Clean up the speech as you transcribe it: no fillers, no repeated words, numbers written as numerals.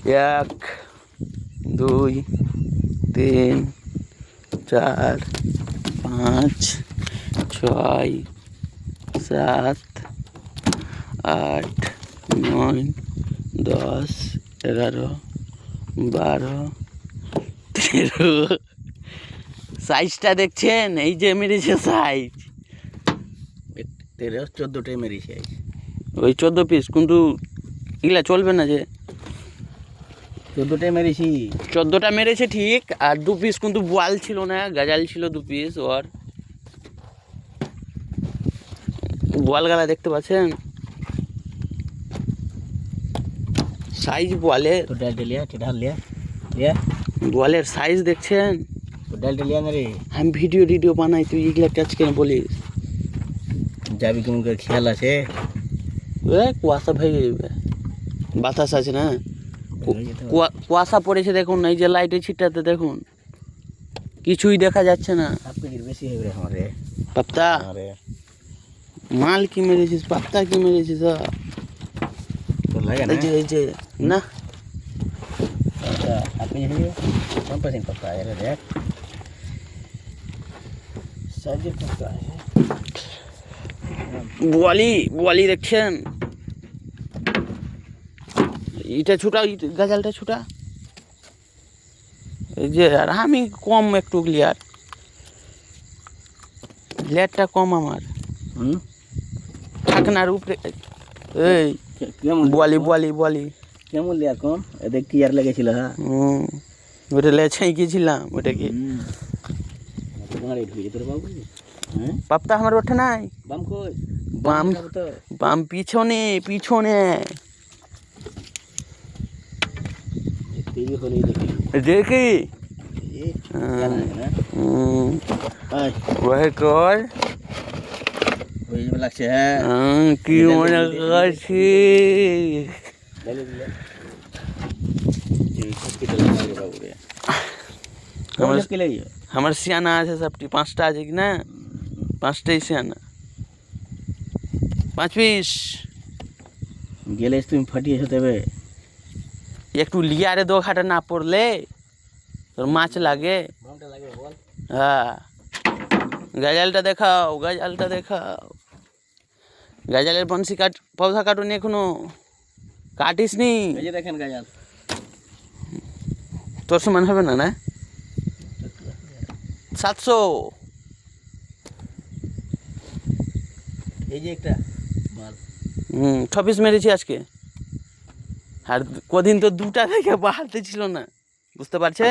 1 2 3 4 5 6 7 8 9 10 11 12 13 সাইজটা দেখছেন? এই যে মেরেছে সাইজ 13-14টাই মেরেছে ওই 14 পিস, কিন্তু এগুলা চলবে না যে 14টাই মেরেছি। 14টা মেরেছে ঠিক, আর 2 পিস কিন্তু বোয়াল ছিল না, গাজাল ছিল 2 পিস। ওর বোয়াল গালা দেখতে পাচ্ছেন? সাইজ বোয়ালের, তো ডাল লিয়া ঢাল লিয়া লিয়া বোয়ালের সাইজ দেখছেন? তো ডাল লিয়া না রে। আমি ভিডিও বানাই, তুই এগুলা টাচ কেন বলিস? যাবি কেমন করে খেয়াল আছে? কুয়াশা ভেঙে যাবে, বাতাস আছে না, কুয়াশা পড়েছে দেখুন, এই যে লাইটের ছিটাতে দেখুন, কিছুই দেখা যাচ্ছে না। বেশি হবে আমারে পাপ্তা মাল কি মেরেছিস? পাপ্তা কি মেরেছিস? তো লাগে না এই যে না আপনি कौन पसंद पड़ता है देख साइज पड़ता है। বোয়ালি দেখছেন? এটা ছোটা, গাজালটা ছোটা, এই যে। আর আমি কম একটু লেয়ারটা কম আমার, ঢাকনার উপরে। এই বোয়ালি কেমন লেয়ার কম? এদের কি আর লেগেছিল? হ্যাঁ ওটা লেছাই গেছিলাম ওটাকে। পাপ্তা আমার ওঠে নাই, বাম কই? বাম পিছনে দেখি কর লাগছে। কি মনে করছি? আমার সিয়ানা আছে সবটি, 5টা আছে কি না? 5টাই সিয়ানা, 5 পিস গেলে তুমি ফাটিয়েছো দেবে। একটু লিয়ারে 2 খাটা না পড়লে তোর মাছ লাগে। হ্যাঁ, গাজালটা দেখাও, গাজালের বংশী পৌধা কাটুনি এখনো, কাটিস নি? দেখেন গাজাল তোর সমান হবে না? 700। এই যে একটা মাল 6 পিস মেরেছি আজকে, আর কদিন তো 2টা থেকে বাড়তে ছিল না, বুঝতে পারছেন?